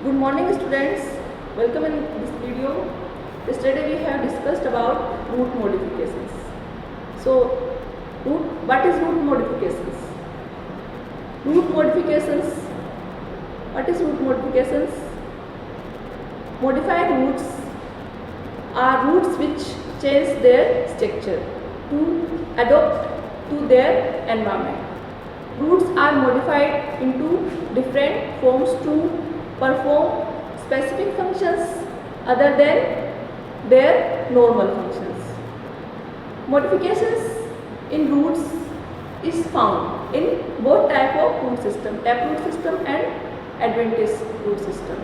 Good morning students, welcome in this video. Yesterday we have discussed about root modifications. So what is root modifications? Root modifications, what is root modifications? Modified roots are roots which change their structure to adapt to their environment. Roots are modified into different forms to perform specific functions other than their normal functions. Modifications in roots is found in both type of root system, taproot system and adventitious root system.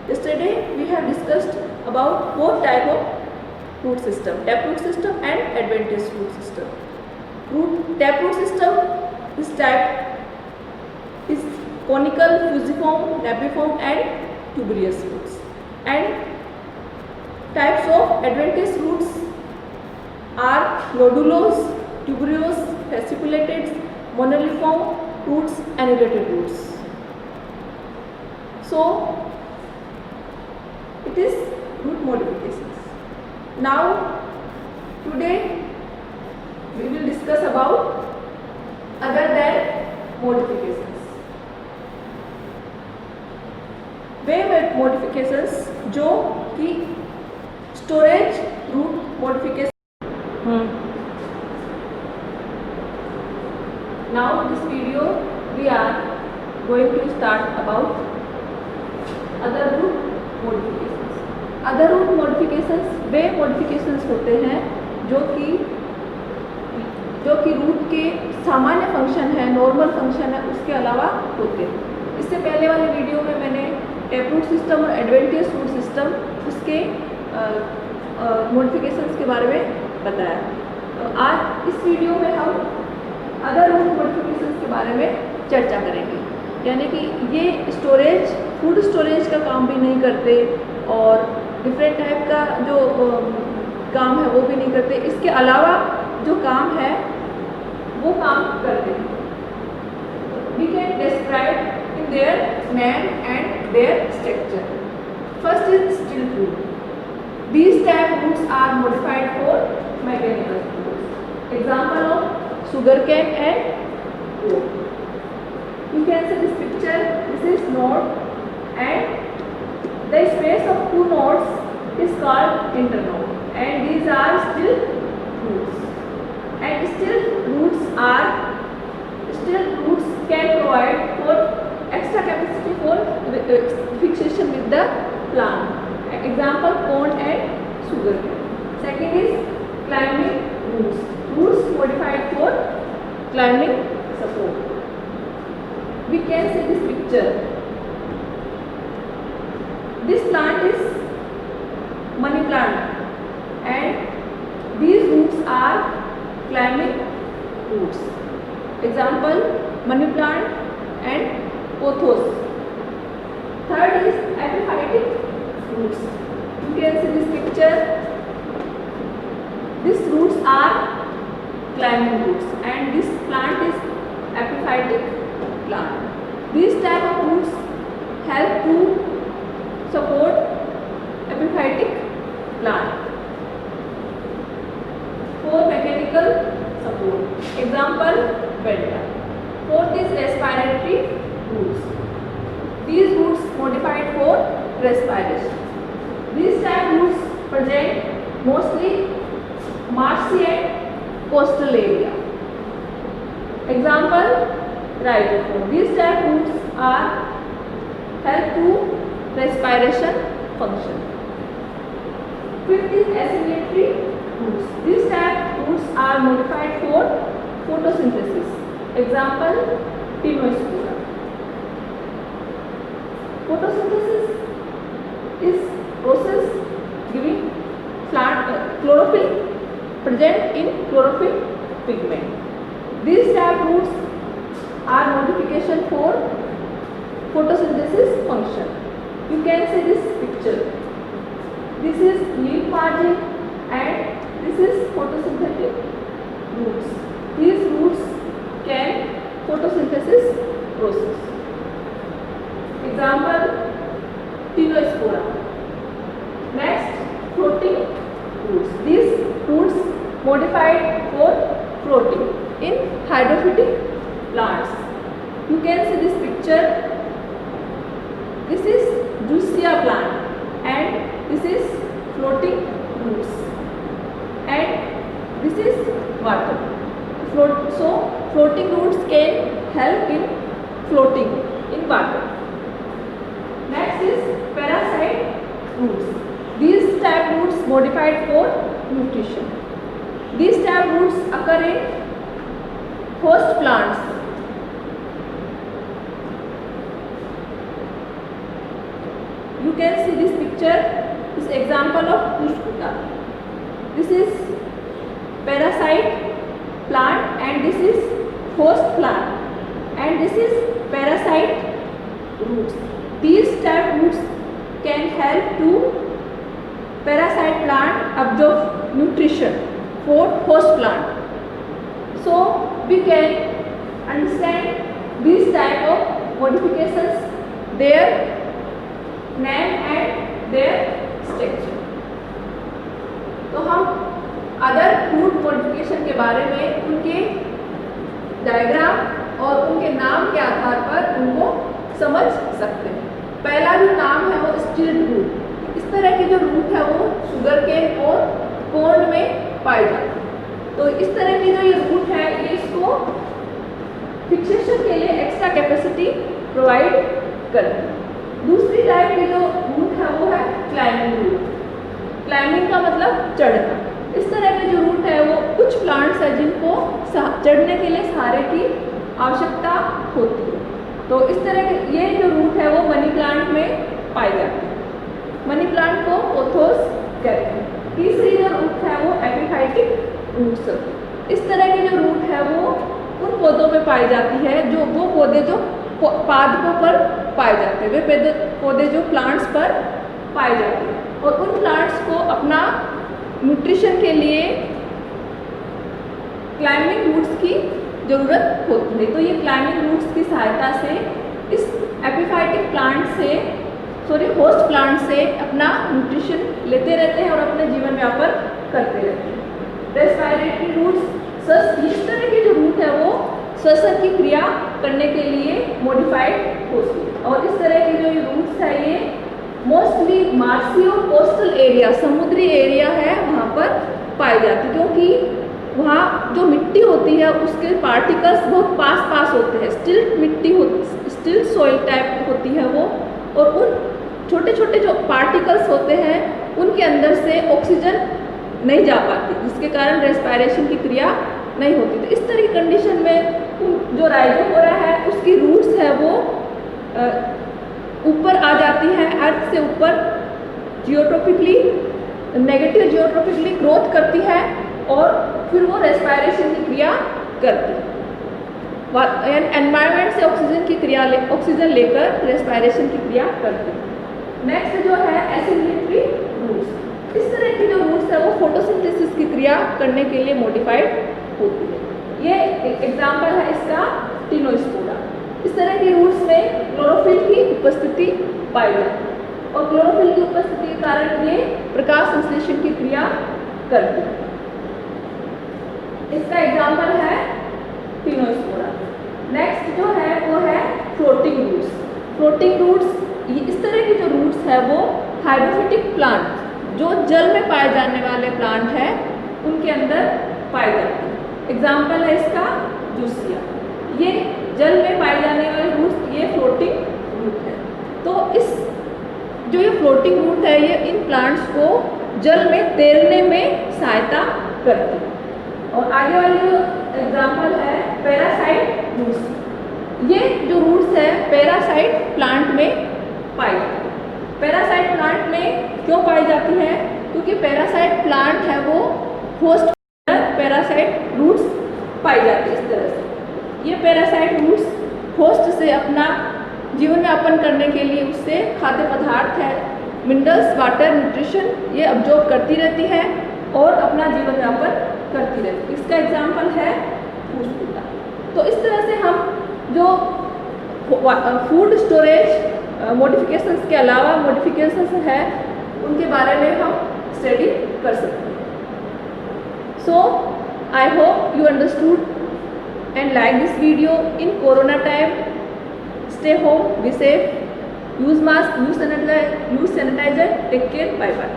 Yesterday we have discussed about both type of root system, taproot system and adventitious root system. Taproot system, this type is conical, fusiform, labriform and tuberous roots. And types of adventitious roots are nodulose, tuberose, fasciculated, moniliform roots, annulated roots. So it is root modifications. Now today we will discuss about other than modifications. Way modifications जो कि storage root modification. Now this video we are going to start about other root modifications. Other root modifications way modifications होते हैं जो कि root के सामान्य function है, normal function है, उसके अलावा होते हैं. इससे पहले वाले वीडियो में मैंने टैपरूट सिस्टम और एडवेंटियस रूट सिस्टम उसके मॉडिफिकेशंस के बारे में बताया. तो आज इस वीडियो में हम अदर रूट मॉडिफिकेशंस के बारे में चर्चा करेंगे. यानी कि ये स्टोरेज, फूड स्टोरेज का काम भी नहीं करते और डिफरेंट टाइप का जो काम है वो भी नहीं करते. इसके अलावा जो काम है वो काम करते हैं. We can describe in their name and their structure. First is still root. These type roots are modified for mechanical roots. Example of sugarcane and oat. You can see this picture. This is node and the space of two nodes is called internode, and these are still roots. And still roots can provide for extra capacity for fixation with the plant. Example, corn and sugar. Second is climbing roots. Roots modified for climbing support. We can see this picture. This plant is money plant and these roots are climbing roots. Example, money plant and pothos. Third is epiphytic roots. You can see this picture. These roots are climbing roots and this plant is epiphytic plant. These type of roots help to support epiphytic plant for mechanical support. Example, venta. Fourth is respiratory roots. These roots modified for respiration. These type roots present mostly marshy and coastal area. Example, rhizophore. These type roots are help to respiration function. Fifth is assimilatory roots. These type roots are modified for photosynthesis. Example, Pinospora. Photosynthesis is process giving plant chlorophyll present in chlorophyll pigment. These type roots are modification for photosynthesis function. You can see this picture. This is leaf margin and this is photosynthetic roots. These roots can photosynthesis process. Example, tinospora. Next, floating roots. These roots modified for floating in hydrophytic plants. You can see this picture. This is Juicea plant and this is floating roots and this is water. So floating roots can help in floating in water. Next is parasite roots. These type roots modified for nutrition. These type roots occur in host plants. You can see this picture, this example of Pushputa. This is parasite plant and this is host plant and this is parasite roots. These type roots can help to parasite plant absorb nutrition for host plant. So we can understand these type of modifications, their name and their structure. तो हम other food modification के बारे में उनके diagram और उनके नाम के आधार पर उनको समझ सकते हैं। पहला जो नाम है वो स्टिल्ट रूट। इस तरह के जो रूट है वो शुगर केन और कॉर्न में पाए जाते हैं। तो इस तरह की जो ये रूट है ये इसको फिक्सेशन के लिए एक्स्ट्रा कैपेसिटी प्रोवाइड करती है। दूसरी टाइप की जो रूट है वो है क्लाइंबिंग रूट। क्लाइंबिंग का मतलब चढ़ना। इस तरह के जो रूट है वो कुछ प्लांट्स है जिनको चढ़ने के लिए सहारे की आवश्यकता होती है। तो इस तरह के ये जो रूट है वो मनी प्लांट में पाए जाते हैं। मनी प्लांट को पोथोस कहते हैं। तीसरी जो रूट है वो एपिफाइटिक रूट्स। इस तरह की जो रूट है वो उन पौधों में पाई जाती है जो वो पौधे जो पादपों पर पाए जाते हैं, वे पौधे जो प्लांट्स पर पाए जाते हैं और उन प्लांट्स को अपना न्यूट्रिशन के लिए क्लाइंबिंग रूट्स की ज़रूरत होती है। तो ये क्लाइंबिंग रूट्स की सहायता से इस एपिफाइटिक प्लांट से होस्ट प्लांट से अपना न्यूट्रिशन लेते रहते हैं और अपने जीवन व्यापन करते रहते हैं। रेस्पिरेटरी रूट्स, इस तरह के जो रूट है वो श्वसन की क्रिया करने के लिए मॉडिफाइड होती है और इस तरह के जो ये रूट्स है ये मोस्टली मार्सी और कोस्टल एरिया, समुद्री एरिया है वहाँ पर पाए जाते हैं क्योंकि वहाँ जो मिट्टी होती है उसके पार्टिकल्स बहुत पास होते हैं। स्टिल्ट मिट्टी होती, स्टिल्ट सॉइल टाइप होती है वो, और उन छोटे छोटे जो पार्टिकल्स होते हैं उनके अंदर से ऑक्सीजन नहीं जा पाती जिसके कारण रेस्पिरेशन की क्रिया नहीं होती। तो इस तरह की कंडीशन में जो राइजोफोरा है उसकी रूट्स है वो ऊपर आ जाती है, अर्थ से ऊपर जियोट्रोपिकली, नेगेटिव जियोट्रोपिकली ग्रोथ करती है और फिर वो रेस्पिरेशन की क्रिया करती है। एनवायरनमेंट से ऑक्सीजन लेकर रेस्पिरेशन की क्रिया करती है। नेक्स्ट जो है एसिमिलेटरी रूट्स। इस तरह की जो रूट्स है वो फोटोसिंथेसिस की क्रिया करने के लिए मॉडिफाइड होती है। ये एग्जाम्पल है इसका टिनोस्पोरा। इस तरह की रूट्स में क्लोरोफिल की उपस्थिति पाई जाती है और क्लोरोफिल की उपस्थिति के कारण ये प्रकाश संश्लेषण की क्रिया करती है। इसका एग्जाम्पल है टिनोस्पोरा। नेक्स्ट जो है वो है फ्लोटिंग रूट्स। फ्लोटिंग रूट्स, इस तरह की जो रूट्स है वो हाइड्रोफिटिक प्लांट जो जल में पाए जाने वाले प्लांट है उनके अंदर पाए जाते हैं। एग्जाम्पल है इसका जूसिया। ये जल में पाए जाने वाले रूट्स, ये फ्लोटिंग रूट है। तो इस जो ये फ्लोटिंग रूट है ये इन प्लांट्स को जल में तैरने में सहायता करती है। और आगे वाली जो एग्जाम्पल है पैरासाइट रूट्स। ये जो रूट्स है पैरासाइट प्लांट में पाई जाती है। पैरासाइट प्लांट में क्यों पाई जाती है? क्योंकि पैरासाइट प्लांट है वो होस्ट पैरासाइट रूट्स पाई जाती है। इस तरह से ये पैरासाइट रूट्स होस्ट से अपना जीवन यापन करने के लिए उससे खाद्य पदार्थ है, मिनरल्स, वाटर, न्यूट्रिशन ये अब्जॉर्ब करती रहती है और अपना जीवन यापन करती रहती है। इसका एग्जाम्पल है पुष्पिता। तो इस तरह से हम जो फूड स्टोरेज मॉडिफिकेशंस के अलावा मॉडिफिकेशंस है उनके बारे में हम स्टडी कर सकते हैं। So I hope you understood and like this video in corona time. Stay home, be safe, use mask, use sanitizer, take care, bye bye.